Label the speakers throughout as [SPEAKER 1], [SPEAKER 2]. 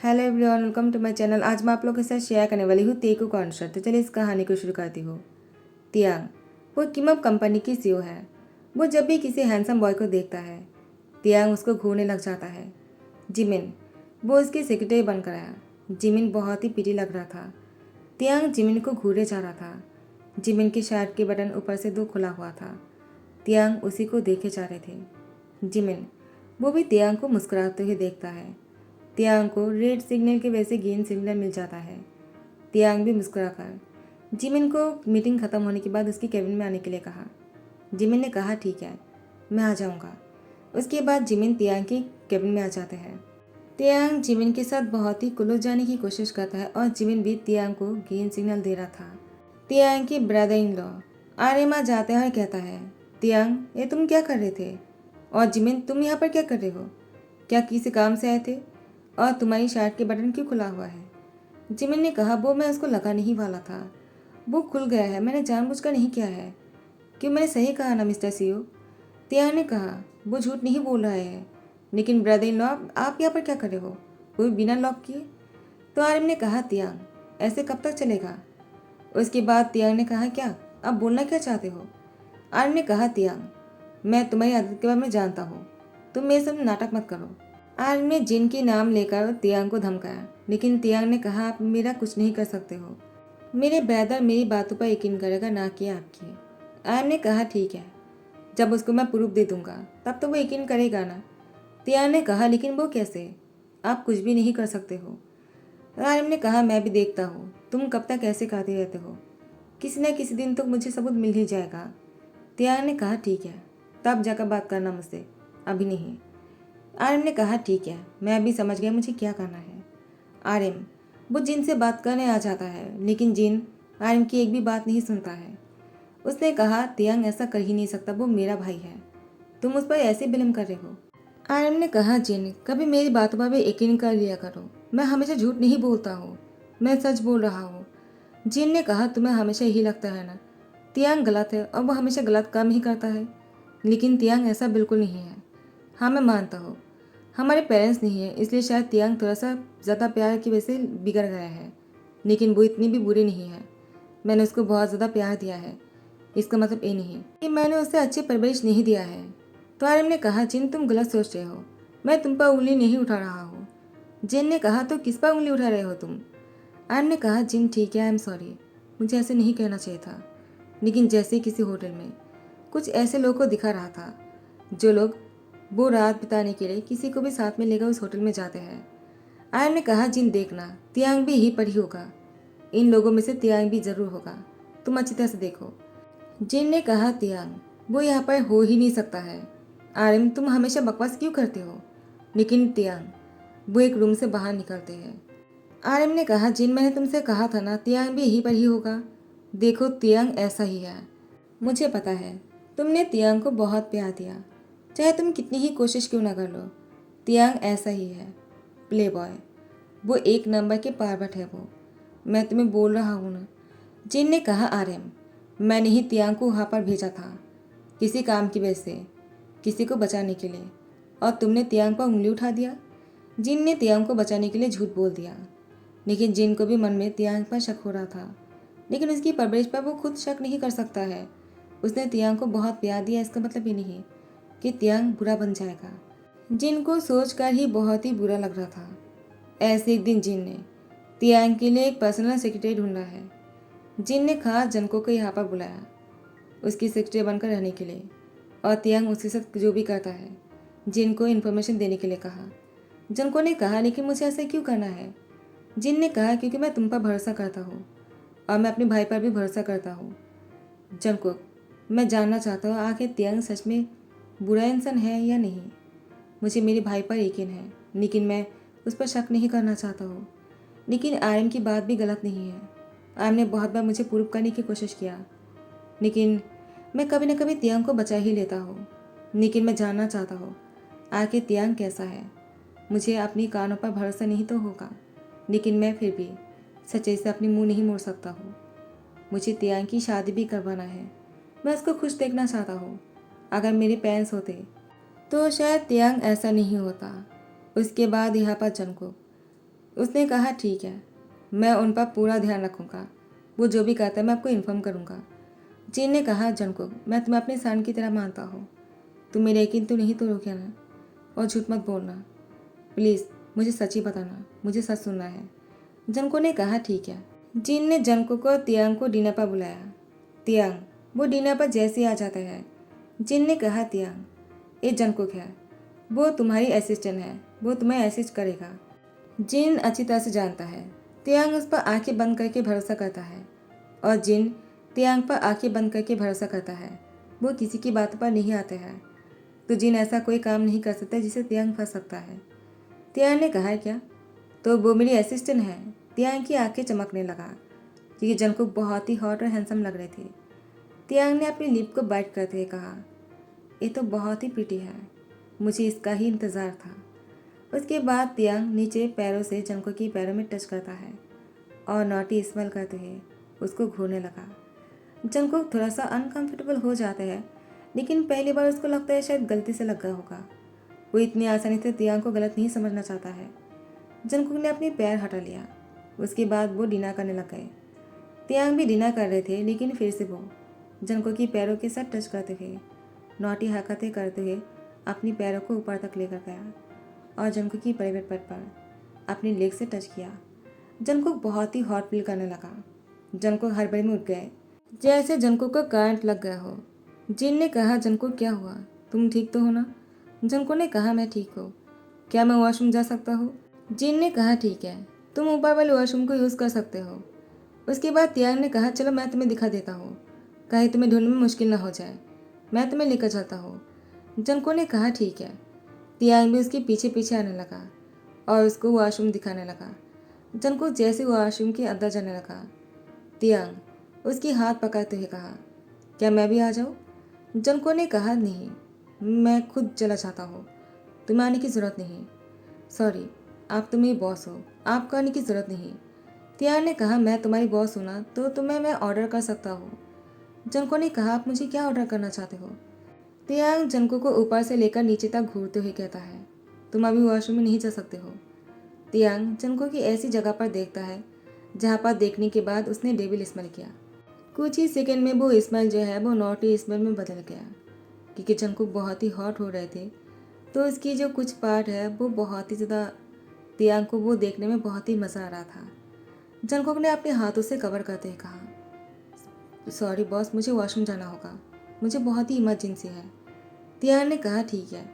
[SPEAKER 1] Hello everyone, welcome to my channel. आज मैं आप लोगों के साथ शेयर करने वाली हूँ तेकू कॉन्सर्ट। तो चलिए इस कहानी को शुरू करती हूँ। तियांग वो किमअप कंपनी की सीईओ है। वो जब भी किसी हैंडसम बॉय को देखता है, तियांग उसको घूरने लग जाता है। जिमिन वो उसकी सेक्रेटरी बनकर आया। जिमिन बहुत ही पीटी लग रहा था। तियांग जिमिन को घूरे जा रहा था। जिमिन की शर्ट के बटन ऊपर से 2 खुला हुआ था। तियांग उसी को देखे जा रहे थे। जिमिन वो भी तियांग को मुस्कुराते हुए देखता है। तियांग को रेड सिग्नल के वैसे ग्रीन सिग्नल मिल जाता है। तियांग भी मुस्कुराकर जिमिन को मीटिंग खत्म होने के बाद उसकी केबिन में आने के लिए कहा। जिमिन ने कहा ठीक है, मैं आ जाऊंगा। उसके बाद जिमिन तियांग की केबिन में आ जाते हैं। तियांग जिमिन के साथ बहुत ही क्लोज जाने की कोशिश करता है और जिमिन भी तियांग को ग्रीन सिग्नल दे रहा था। तियांग की ब्रदर इन लॉ आर्यमा जाते हैं और कहता है, तियांग ये तुम क्या कर रहे थे? और जिमिन तुम यहाँ पर क्या कर रहे हो? क्या किसी काम से आए थे? और तुम्हारी शर्ट के बटन क्यों खुला हुआ है? जिमिन ने कहा, वो मैं उसको लगा नहीं वाला था, वो खुल गया है, मैंने जानबूझकर नहीं किया है। क्यों, मैंने सही कहा ना मिस्टर सीओ? तियांग ने कहा, वो झूठ नहीं बोल रहा है। लेकिन ब्रदर इन लॉ, आप यहाँ पर क्या कर रहे हो, वो भी बिना लॉक किए? तो आर्यन ने कहा, तियांग ऐसे कब तक चलेगा? उसके बाद तियांग ने कहा, क्या आप बोलना क्या चाहते हो? आर्यन ने कहा, तियांग मैं तुम्हारी आदत के बारे में जानता हूँ, तुम मेरे सामने नाटक मत करो। आर्यन ने जिन के नाम लेकर तियांग को धमकाया, लेकिन तियांग ने कहा, आप मेरा कुछ नहीं कर सकते हो। मेरे ब्रदर मेरी बातों पर यकीन करेगा, ना कि आपकी। आर्यन ने कहा, ठीक है, जब उसको मैं प्रूफ दे दूंगा तब तो वो यकीन करेगा ना। तियांग ने कहा, लेकिन वो कैसे? आप कुछ भी नहीं कर सकते हो। आर्यन ने कहा, मैं भी देखता हूँ तुम कब तक ऐसे करते रहते हो, किसी न किसी दिन तो मुझे सबूत मिल ही जाएगा। तियांग ने कहा, ठीक है, तब जाकर बात करना मुझसे, अभी नहीं। आर्यन ने कहा, ठीक है, मैं अभी समझ गया मुझे क्या करना है। आर्यन वो जिन से बात करने आ जाता है, लेकिन जिन आर्यन की एक भी बात नहीं सुनता है। उसने कहा, तियांग ऐसा कर ही नहीं सकता, वो मेरा भाई है, तुम उस पर ऐसे बिलम कर रहे हो। आर्यन ने कहा, जिन कभी मेरी बातों पर भी यकीन कर लिया करो, मैं हमेशा झूठ नहीं बोलता हूँ, मैं सच बोल रहा हूँ। जिन ने कहा, तुम्हें हमेशा यही लगता है ना, तियांग गलत है और वो हमेशा गलत काम ही करता है। लेकिन तियांग ऐसा बिल्कुल नहीं है। हाँ, मैं मानता हूँ हमारे पेरेंट्स नहीं है, इसलिए शायद तियांग थोड़ा सा ज़्यादा प्यार की वजह से बिगड़ गया है, लेकिन वो इतनी भी बुरी नहीं है। मैंने उसको बहुत ज़्यादा प्यार दिया है, इसका मतलब ये नहीं कि मैंने उसे अच्छी परवरिश नहीं दिया है। तो आर्यन ने कहा, जिन तुम गलत सोच रहे हो, मैं तुम पर उंगली नहीं उठा रहा हूँ। जिन ने कहा, तो किस पर उंगली उठा रहे हो तुम? आर्यन ने कहा, जिन ठीक है, आई एम सॉरी, मुझे ऐसे नहीं कहना चाहिए था। लेकिन जैसे किसी होटल में कुछ ऐसे लोगों को दिखा रहा था, जो लोग वो रात बिताने के लिए किसी को भी साथ में लेकर उस होटल में जाते हैं। आर्यन ने कहा, जिन देखना, तियांग भी यही पर ही होगा, इन लोगों में से तियांग भी जरूर होगा, तुम अच्छी तरह से देखो। जिन ने कहा, तियांग वो यहाँ पर हो ही नहीं सकता है। आर्यन तुम हमेशा बकवास क्यों करते हो? लेकिन तियांग वो एक रूम से बाहर निकलते हैं। आर्यन ने कहा, जिन मैंने तुमसे कहा था ना, तियांग भी यहीं पर ही होगा। देखो तियांग ऐसा ही है, मुझे पता है तुमने तियांग को बहुत प्यार दिया, चाहे तुम कितनी ही कोशिश क्यों ना कर लो। तियांग ऐसा ही है, प्ले बॉय, वो एक नंबर के पार्वट है वो, मैं तुम्हें बोल रहा हूँ ना। जिन ने कहा, आर्यन मैंने ही तियांग को वहाँ पर भेजा था किसी काम की वजह से, किसी को बचाने के लिए, और तुमने तियांग पर उंगली उठा दिया। जिन ने तियांग को बचाने के लिए झूठ बोल दिया, लेकिन जिन को भी मन में तियांग पर शक हो रहा था, लेकिन उसकी परवरिश पर वो खुद शक नहीं कर सकता है। उसने तियांग को बहुत प्यार दिया, इसका मतलब ये नहीं कि तियांग बुरा बन जाएगा। जिन को सोचकर ही बहुत ही बुरा लग रहा था। ऐसे एक दिन जिन ने तियांग के लिए एक पर्सनल सेक्रेटरी ढूंढा है। जिन ने खास जनको को यहाँ पर बुलाया उसकी सेक्रेटरी बनकर रहने के लिए, और तियांग उसके साथ जो भी करता है जिन को इन्फॉर्मेशन देने के लिए कहा। जनको ने कहा, लेकिन मुझे ऐसा क्यों करना है? जिन ने कहा, क्योंकि मैं तुम पर भरोसा करता हूँ और मैं अपने भाई पर भी भरोसा करता हूँ। जंगकुक मैं जानना चाहता हूँ, आखिर तियांग सच में बुरा इंसान है या नहीं? मुझे मेरे भाई पर यकीन है, लेकिन मैं उस पर शक नहीं करना चाहता हूँ। लेकिन आर्यन की बात भी गलत नहीं है। आर्यन ने बहुत बार मुझे प्रूव करने की कोशिश किया, लेकिन मैं कभी न कभी तियांग को बचा ही लेता हूँ। लेकिन मैं जानना चाहता हूँ आखिर तियांग कैसा है। मुझे अपनी कानों पर भरोसा नहीं तो होगा, लेकिन मैं फिर भी सच्चाई से अपनी मुंह नहीं मोड़ सकता हूँ। मुझे तियांग की शादी भी करवाना है, मैं उसको खुश देखना चाहता हूँ। अगर मेरे पेरेंट्स होते तो शायद तियांग ऐसा नहीं होता। उसके बाद यहाँ पर जंगकुक उसने कहा ठीक है, मैं उन पर पूरा ध्यान रखूँगा। वो जो भी कहता है मैं आपको इन्फॉर्म करूँगा। जिन ने कहा जंगकुक, मैं तुम्हें अपनी सान की तरह मानता हूँ। तुम मेरे यकीन तो नहीं तोड़ोगे ना, और झूठ मत बोलना। प्लीज़ मुझे सच ही बताना, मुझे सच सुनना है। जंगकुक ने कहा ठीक है। जिन ने जंगकुक और तियांग को डिनर पर बुलाया। तियांग, वो डिनर पर जैसे ही आ जाता है। जिन ने कहा तियांग, ये जंगकुक है, वो तुम्हारी असिस्टेंट है, वो तुम्हें असिस्ट करेगा। जिन अच्छी तरह से जानता है तियांग उस पर आंखें बंद करके भरोसा करता है, और जिन तियांग पर आंखें बंद करके भरोसा करता है, वो किसी की बात पर नहीं आते हैं। तो जिन ऐसा कोई काम नहीं कर सकता जिसे तियांग फंस सकता है। तियांग ने कहा क्या? तो वो मेरी असिस्टेंट है। तियांग की आंखें चमकने लगा क्योंकि जंगकुक बहुत ही हॉट और हैंडसम लग रहे थे। तियांग ने अपनी लिप को बाइट करते हुए कहा, ये तो बहुत ही प्रिटी है, मुझे इसका ही इंतज़ार था। उसके बाद तियांग नीचे पैरों से जंगकुक की पैरों में टच करता है और नॉटी स्मेल करते हुए उसको घूरने लगा। जंगकुक थोड़ा सा अनकंफर्टेबल हो जाता है, लेकिन पहली बार उसको लगता है शायद गलती से लग गया होगा। वो इतनी आसानी से तियांग को गलत नहीं समझना चाहता है। जंगकुक ने अपनी पैर हटा लिया। उसके बाद वो डिनर करने लग गए। तियांग भी डिनर कर रहे थे, लेकिन फिर से वो जंगकुक की पैरों के साथ टच करते हुए, नॉटी हरकतें करते हुए अपनी पैरों को ऊपर तक लेकर गया और जंगकुक की प्राइवेट पार्ट पर अपनी लेग से टच किया। जंगकुक बहुत ही हॉट फील करने लगा। जंगकुक हड़बड़ी में उठ गए, जैसे जंगकुक को करंट लग गया हो। जिन ने कहा, जंगकुक क्या हुआ, तुम ठीक तो हो ना? जंगकुक ने कहा, मैं ठीक हूँ। क्या मैं वॉशरूम जा सकता हूँ? जिन ने कहा, ठीक है, तुम ऊपर वाले वॉशरूम को यूज़ कर सकते हो। उसके बाद तियांग ने कहा, चलो मैं तुम्हें दिखा देता हूँ, कहीं तुम्हें ढूंढने में मुश्किल ना हो जाए, मैं तुम्हें लेकर चलता हूँ। जंगकुक ने कहा, ठीक है। तियांग भी उसके पीछे पीछे आने लगा और उसको वॉशरूम दिखाने लगा। जंगकुक जैसे वॉशरूम के अंदर जाने लगा, तियांग उसकी हाथ पकड़ते हुए कहा, क्या मैं भी आ जाऊँ? जंगकुक ने कहा, नहीं, मैं खुद चला जाता हूँ, तुम्हें आने की ज़रूरत नहीं। सॉरी, आप तो मेरी बॉस हो, आपको आने की ज़रूरत नहीं। तियांग ने कहा, मैं तुम्हारी बॉस हूँ ना, तो तुम्हें मैं ऑर्डर कर सकता हूँ। जंगकुक ने कहा, आप मुझे क्या ऑर्डर करना चाहते हो? तियांग जंगकुक को ऊपर से लेकर नीचे तक घूरते हुए कहता है, तुम अभी वॉशरूम में नहीं जा सकते हो। तियांग जंगकुक की ऐसी जगह पर देखता है जहाँ पर देखने के बाद उसने डेविल स्मेल किया। कुछ ही सेकंड में वो स्मेल जो है वो नॉटी स्मेल में बदल गया, क्योंकि जंगकुक बहुत ही हॉट हो रहे थे, तो उसकी जो कुछ पार्ट है वो बहुत ही ज़्यादा तियांग को वो देखने में बहुत ही मज़ा आ रहा था। जंगकुक ने अपने हाथों से कवर करते हुए कहा, सॉरी बॉस, मुझे वॉशरूम जाना होगा, मुझे बहुत ही इमरजेंसी है। तियांग ने कहा, ठीक है,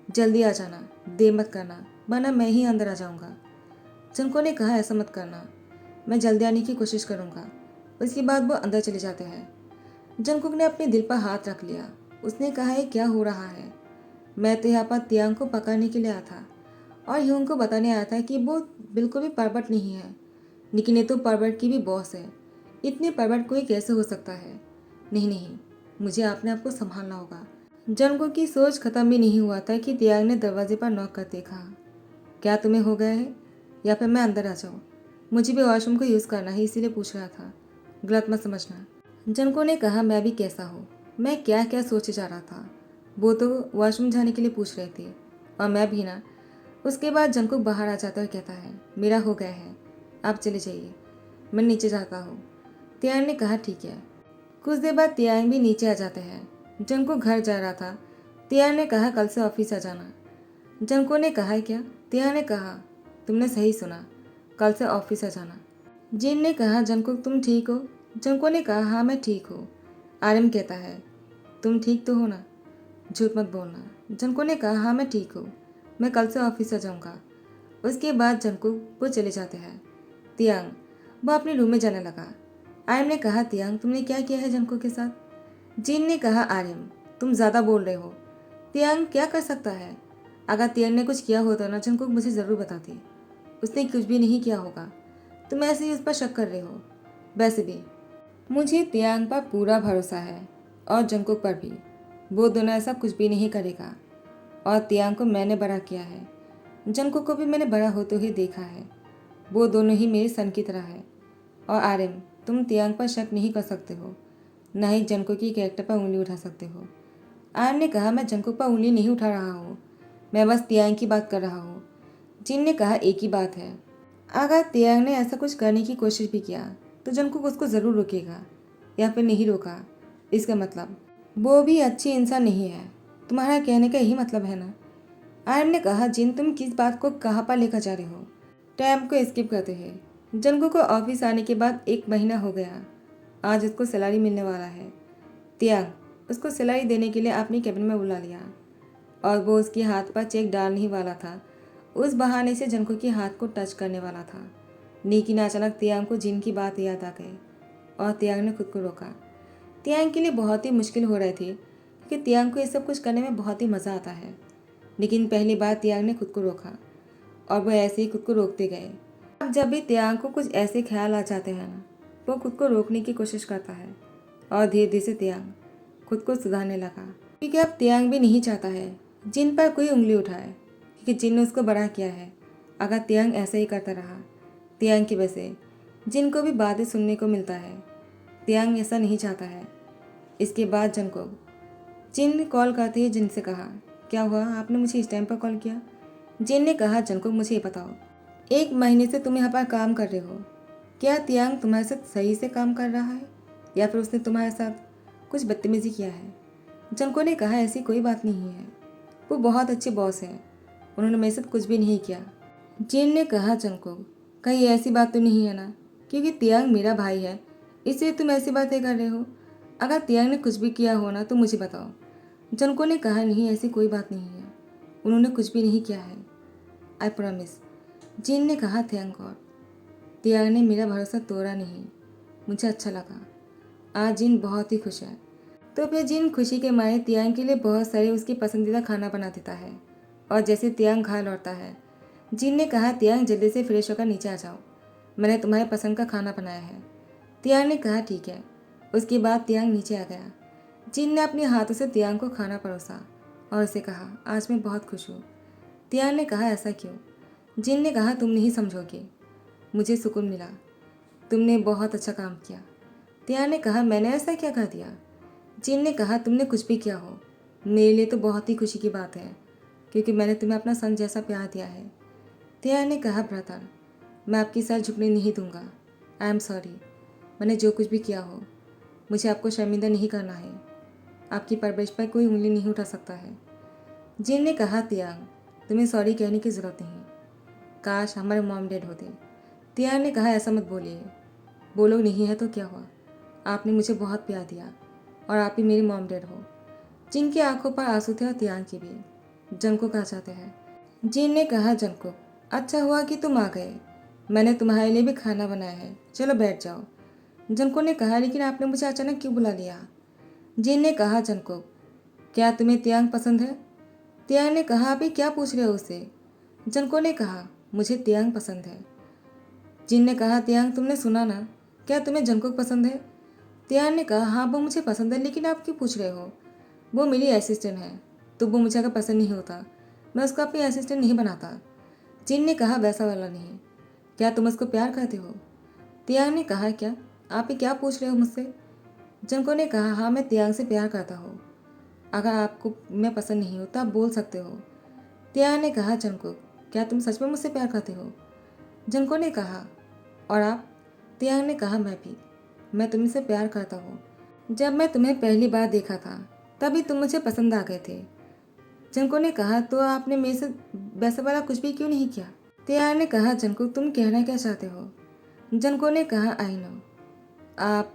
[SPEAKER 1] जल्दी आ जाना, देर मत करना, वरना मैं ही अंदर आ जाऊंगा। जंगकुक ने कहा, ऐसा मत करना, मैं जल्दी आने की कोशिश करूंगा। उसके बाद वो अंदर चले जाते हैं। जंगकुक ने अपने दिल पर हाथ रख लिया। उसने कहा, ये क्या हो रहा है? मैं तो यहाँ पर तियांग को पकड़ने के लिए आया था और ह्यूंग को बताने आया था कि वो बिल्कुल भी परवर्ट नहीं है, लेकिन ये तो परवर्ट की भी बॉस है। इतने परवर्ट कोई कैसे हो सकता है? नहीं नहीं, मुझे अपने आप को संभालना होगा। जंगकुक की सोच खत्म भी नहीं हुआ था कि तियांग ने दरवाजे पर नॉक करते कहा, क्या तुम्हें हो गया है, या फिर मैं अंदर आ जाऊँ? मुझे भी वॉशरूम को यूज़ करना है, इसीलिए पूछ रहा था, गलत मत समझना। जंगकुक ने कहा, मैं भी कैसा हूँ, मैं क्या क्या सोचे जा रहा था, वो तो वॉशरूम जाने के लिए पूछ रहे थे, और मैं भी ना। उसके बाद जंगकुक बाहर आ जाता और कहता है, मेरा हो गया है, आप चले जाइए, मैं नीचे जाता हूँ। तियांग ने कहा, ठीक है। कुछ देर बाद तियांग भी नीचे आ जाते हैं। जंगकुक घर जा रहा था। तियांग ने कहा, कल से ऑफिस आ जाना। जंगकुक ने कहा, क्या? तियांग ने कहा, तुमने सही सुना, कल से ऑफिस आ जाना। जिन ने कहा, जंगकुक तुम ठीक हो? जंगकुक ने कहा, हाँ मैं ठीक हूँ। आर्यन कहता है, तुम ठीक तो हो ना, झूठ मत बोलना। जंगकुक ने कहा, हाँ मैं ठीक हूँ, मैं कल से ऑफिस आ जाऊँगा। उसके बाद जंगकुक वो चले जाते हैं। तियांग वो अपने रूम में जाने लगा। आर्यन ने कहा, तियांग तुमने क्या किया है जंगकुक के साथ? जिन ने कहा, आर्यन तुम ज़्यादा बोल रहे हो, तियांग क्या कर सकता है? अगर तियांग ने कुछ किया होता ना, जंगकुक मुझे ज़रूर बताती। उसने कुछ भी नहीं किया होगा, तुम ऐसे ही उस पर शक कर रहे हो। वैसे भी मुझे तियांग पर पूरा भरोसा है, और जंगकुक पर भी। वो दोनों ऐसा कुछ भी नहीं करेगा, और तियांग को मैंने बड़ा किया है, जंगकुक को भी मैंने बड़ा होते हुए देखा है। वो दोनों ही मेरे सन की तरह है। और आर्यन तुम तियांग पर शक नहीं कर सकते हो, न ही जंगकुक की कैरेक्टर पर उंगली उठा सकते हो। आर्यन ने कहा, मैं जंगकुक पर उंगली नहीं उठा रहा हूँ, मैं बस तियांग की बात कर रहा हूँ। जिन ने कहा, एक ही बात है। अगर तियांग ने ऐसा कुछ करने की कोशिश भी किया तो जंगकुक उसको ज़रूर रोकेगा या फिर नहीं रोका। इसका मतलब वो भी अच्छी इंसान नहीं है। तुम्हारा कहने का यही मतलब है ना? आर्यन ने कहा, जिन तुम किस बात को कहाँ पर लेकर जा रहे हो? टाइम को स्किप करते हैं। जंगकुक को ऑफिस आने के बाद 1 महीना हो गया। आज उसको सैलरी मिलने वाला है। तियांग उसको सैलरी देने के लिए अपनी कैबिन में बुला लिया और वो उसके हाथ पर चेक डालने ही वाला था। उस बहाने से जंगकुक के हाथ को टच करने वाला था, लेकिन अचानक तियांग को जिन की बात याद आ गई और तियांग ने खुद को रोका। तियांग के लिए बहुत ही मुश्किल हो रही थी क्योंकि तियांग को ये सब कुछ करने में बहुत ही मज़ा आता है। लेकिन पहली बार तियांग ने खुद को रोका और वह ऐसे ही खुद को रोकते गए। अब जब भी तियांग को कुछ ऐसे ख्याल आ जाते हैं ना, वो खुद को रोकने की कोशिश करता है और धीरे धीरे से तियांग खुद को सुधारने लगा। क्योंकि अब तियांग भी नहीं चाहता है जिन पर कोई उंगली उठाए, क्योंकि जिन ने उसको बड़ा किया है। अगर तियांग ऐसा ही करता रहा, तियांग की वजह से जिन को भी बातें सुनने को मिलता है। तियांग ऐसा नहीं चाहता है। इसके बाद जंगकुक जिन ने कॉल करते ही जिन से कहा, क्या हुआ, आपने मुझे इस टाइम पर कॉल किया? जिन ने कहा, जंगकुक मुझे ये बताओ, 1 महीने से तुम यहाँ पर काम कर रहे हो, क्या तियांग तुम्हारे साथ सही से काम कर रहा है या फिर उसने तुम्हारे साथ कुछ बदतमीजी किया है? जंगकुक ने कहा, ऐसी कोई बात नहीं है, वो बहुत अच्छे बॉस हैं, उन्होंने मेरे साथ कुछ भी नहीं किया। जिन ने कहा, जंगकुक कहीं ऐसी बात तो नहीं है ना, क्योंकि तियांग मेरा भाई है इसलिए तुम ऐसी बातें कर रहे हो? अगर तियांग ने कुछ भी किया हो ना तो मुझे बताओ। जंगकुक ने कहा, नहीं ऐसी कोई बात नहीं है, उन्होंने कुछ भी नहीं किया है, आई प्रॉमिस। जिन ने कहा, थैंक गॉड, तियांग ने मेरा भरोसा तोड़ा नहीं, मुझे अच्छा लगा। आज जिन बहुत ही खुश है। तो फिर जिन खुशी के मारे तियांग के लिए बहुत सारे उसकी पसंदीदा खाना बना देता है और जैसे तियांग घर लौटता है, जिन ने कहा, तियांग जल्दी से फ्रेश होकर नीचे आ जाओ, मैंने तुम्हारे पसंद का खाना बनाया है। तियांग ने कहा, ठीक है। उसके बाद तियांग नीचे आ गया। जिन ने अपने हाथों से तियांग को खाना परोसा और उसे कहा, आज मैं बहुत खुश हूँ। तियांग ने कहा, ऐसा क्यों? जिन ने कहा, तुम नहीं समझोगे, मुझे सुकून मिला, तुमने बहुत अच्छा काम किया। तियांग ने कहा, मैंने ऐसा क्या कर दिया? जिन ने कहा, तुमने कुछ भी किया हो मेरे लिए तो बहुत ही खुशी की बात है, क्योंकि मैंने तुम्हें अपना सन जैसा प्यार दिया है। तियांग ने कहा, ब्रदर मैं आपकी सर झुकने नहीं दूंगा, आई एम सॉरी, मैंने जो कुछ भी किया हो मुझे आपको शर्मिंदा नहीं करना है, आपकी परवरिश पर कोई उंगली नहीं उठा सकता है। जिन ने कहा, तियांग तुम्हें सॉरी कहने की ज़रूरत नहीं, काश हमारे मॉम डैड होते। तियांग ने कहा, ऐसा मत बोलिए, वो लोग नहीं है तो क्या हुआ, आपने मुझे बहुत प्यार दिया और आप ही मेरी मॉम डैड हो। जिनकी आंखों पर आंसू थे और तियांग की भी। जंगकुक आ जाते हैं। जिन ने कहा, जंगकुक अच्छा हुआ कि तुम आ गए, मैंने तुम्हारे लिए भी खाना बनाया है, चलो बैठ जाओ। जंगकुक ने कहा, लेकिन आपने मुझे अचानक क्यों बुला लिया? जिन ने कहा, जंगकुक क्या तुम्हें तियांग पसंद है? तियांग ने कहा, अभी क्या पूछ रहे हो उससे? जंगकुक ने कहा, मुझे तियांग पसंद है। जिन ने कहा, तियांग तुमने सुना ना, क्या तुम्हें जंगकुक पसंद है? तियांग ने कहा, हाँ वो मुझे पसंद है, लेकिन आप क्यों पूछ रहे हो? वो मेरी असिस्टेंट है, तो वो मुझे अगर पसंद नहीं होता मैं उसको अपनी असिस्टेंट नहीं बनाता। जिन ने कहा, वैसा वाला नहीं, क्या तुम उसको प्यार करते हो? तियांग ने कहा, क्या आप ये क्या पूछ रहे हो मुझसे? जंगकुक ने कहा, हाँ मैं तियांग से प्यार करता हूँ, अगर आपको मैं पसंद नहीं हो तो आप बोल सकते हो। तियांग ने कहा, जंगकुक क्या तुम सच में मुझसे प्यार करते हो? जंगकुक ने कहा, और आप? तियांग ने कहा, मैं भी, मैं तुमसे प्यार करता हूँ। जब मैं तुम्हें पहली बार देखा था तभी तुम मुझे पसंद आ गए थे। जंगकुक ने कहा, तो आपने मेरे से वैसा वाला कुछ भी क्यों नहीं किया? तियांग ने कहा, जंगकुक तुम कहना क्या चाहते हो? जंगकुक ने कहा, आई नो, आप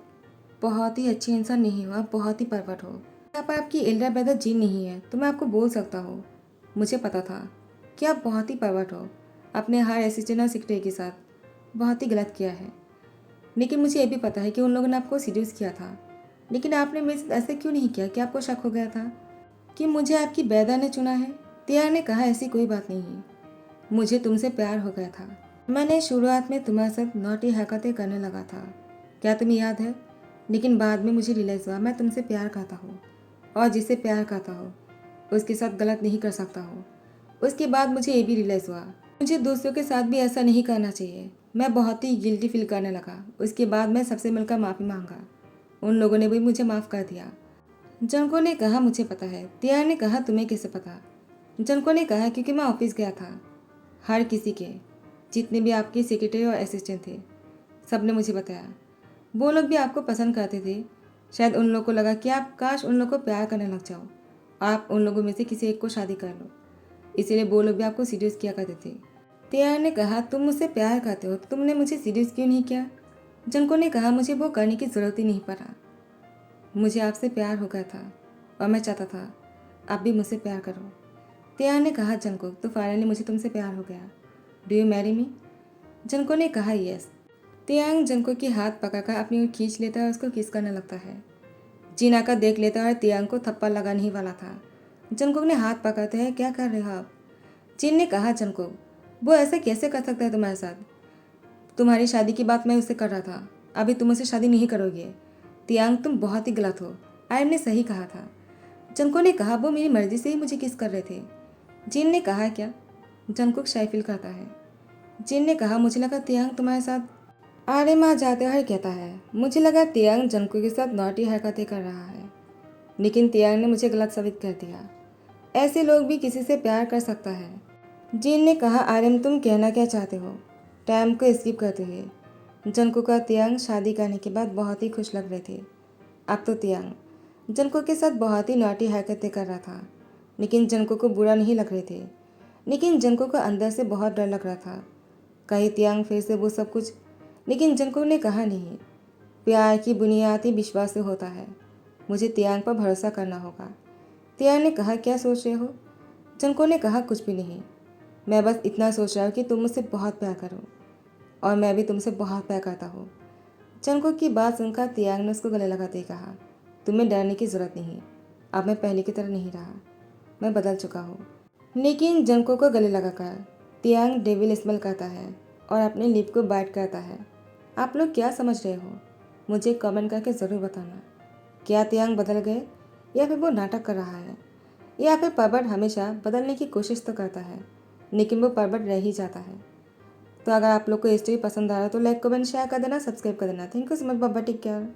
[SPEAKER 1] बहुत ही अच्छी इंसान नहीं हो, आप बहुत ही परवट हो। यहाँ पर आपकी एल्डर ब्रदर जिन नहीं है तो मैं आपको बोल सकता हूँ, मुझे पता था कि आप बहुत ही परवट हो, अपने हर असिस्टेंट और सेक्रेटरी के साथ बहुत ही गलत किया है। लेकिन मुझे ये भी पता है कि उन लोगों ने आपको सीड्यूस किया था, लेकिन आपने मेरे साथ ऐसा क्यों नहीं किया कि आपको शक हो गया था कि मुझे आपकी बेदा ने चुना है? तियांग ने कहा, ऐसी कोई बात नहीं है, मुझे तुमसे प्यार हो गया था। मैंने शुरुआत में तुम्हारे साथ नौटी हरकतें करने लगा था, क्या तुम्हें याद है? लेकिन बाद में मुझे रियलाइज़ हुआ मैं तुमसे प्यार करता हूँ और जिससे प्यार करता हूँ उसके साथ गलत नहीं कर सकता हूँ। उसके बाद मुझे ये भी रियलाइज़ हुआ मुझे दूसरों के साथ भी ऐसा नहीं करना चाहिए। मैं बहुत ही गिल्टी फील करने लगा। उसके बाद मैं सबसे मिलकर माफ़ी मांगा, उन लोगों ने भी मुझे माफ़ कर दिया। जंगकुक ने कहा, मुझे पता है। तियांग ने कहा, तुम्हें कैसे पता? जंगकुक ने कहा, क्योंकि मैं ऑफिस गया था, हर किसी के जितने भी आपके सेक्रेटरी और असिस्टेंट थे, सब ने मुझे बताया। वो लोग भी आपको पसंद करते थे। शायद उन लोगों को लगा कि आप काश उन लोगों को प्यार करने लग जाओ, आप उन लोगों में से किसी एक को शादी कर लो। इसीलिए वो लोग भी आपको सीरियस किया करते थे। तियांग ने कहा, तुम मुझसे प्यार करते हो तो तुमने मुझे सीरियस क्यों नहीं किया? जंको ने कहा, मुझे वो करने की ज़रूरत ही नहीं पड़ा। मुझे आपसे प्यार हो गया था और मैं चाहता था आप भी मुझसे प्यार करो। तियांग ने कहा, जंको तो फाइनली मुझे तुमसे प्यार हो गया। Do you marry me? Junko ने कहा, यस। तियांग जंको की हाथ पकड़कर अपनी ओर खींच लेता है और उसको किस करने लगता है। जिन आकर देख लेता है और तियांग को थप्पड़ लगाने ही वाला था। जंकुक ने हाथ पकड़ते हैं, क्या कर रहे हो आप? जिन ने कहा, जंकुक वो ऐसा कैसे कर सकता है तुम्हारे साथ? तुम्हारी शादी की बात मैं उससे कर रहा था, अभी तुम उससे शादी नहीं करोगे। तियांग तुम बहुत ही गलत हो, आयम ने सही कहा था। जंको ने कहा, वो मेरी मर्जी से ही मुझे किस कर रहे थे। जिन ने कहा, क्या? जंकुक शाय फील करता है। जिन ने कहा, मुझे लगा तियांग तुम्हारे साथ। आर्य माँ जाते हुए कहता है, मुझे लगा तियांग जंकुक के साथ नॉटी हरकतें कर रहा है, लेकिन तियांग ने मुझे गलत साबित कर दिया। ऐसे लोग भी किसी से प्यार कर सकता है। जिन ने कहा, आर्यम तुम कहना क्या चाहते हो? टाइम को स्किप करते हुए जंकुक का तियांग शादी करने के बाद बहुत ही खुश लग रहे थे। अब तो तियांग जंकुक के साथ बहुत ही नॉटी हरकतें कर रहा था, लेकिन जंकुक को बुरा नहीं लग रहे थे। लेकिन जंकुक को अंदर से बहुत डर लग रहा था, कहीं तियांग फिर से वो सब कुछ। लेकिन जंकुक ने कहा, नहीं, प्यार की बुनियाद ही विश्वास से होता है, मुझे तियांग पर भरोसा करना होगा। तियांग ने कहा, क्या सोच रहे हो? जंको ने कहा, कुछ भी नहीं, मैं बस इतना सोच रहा हूँ कि तुम मुझसे बहुत प्यार करो और मैं भी तुमसे बहुत प्यार करता हूँ। जंको की बात सुनकर तियांग ने उसको गले लगाते ही कहा, तुम्हें डरने की ज़रूरत नहीं, अब मैं पहले की तरह नहीं रहा, मैं बदल चुका हूँ। लेकिन जंको को गले लगाकर तियांग डेविल स्मेल करता है और अपने लिप को बाइट करता है। आप लोग क्या समझ रहे हो? मुझे कमेंट करके ज़रूर बताना। क्या तियांग बदल गए या फिर वो नाटक कर रहा है, या फिर परबट हमेशा बदलने की कोशिश तो करता है लेकिन वो परबट रह ही जाता है। तो अगर आप लोग को स्टोरी पसंद आ रहा है तो लाइक कमेंट शेयर कर देना, सब्सक्राइब कर देना। थैंक यू सो मच, बाबा, टेक केयर।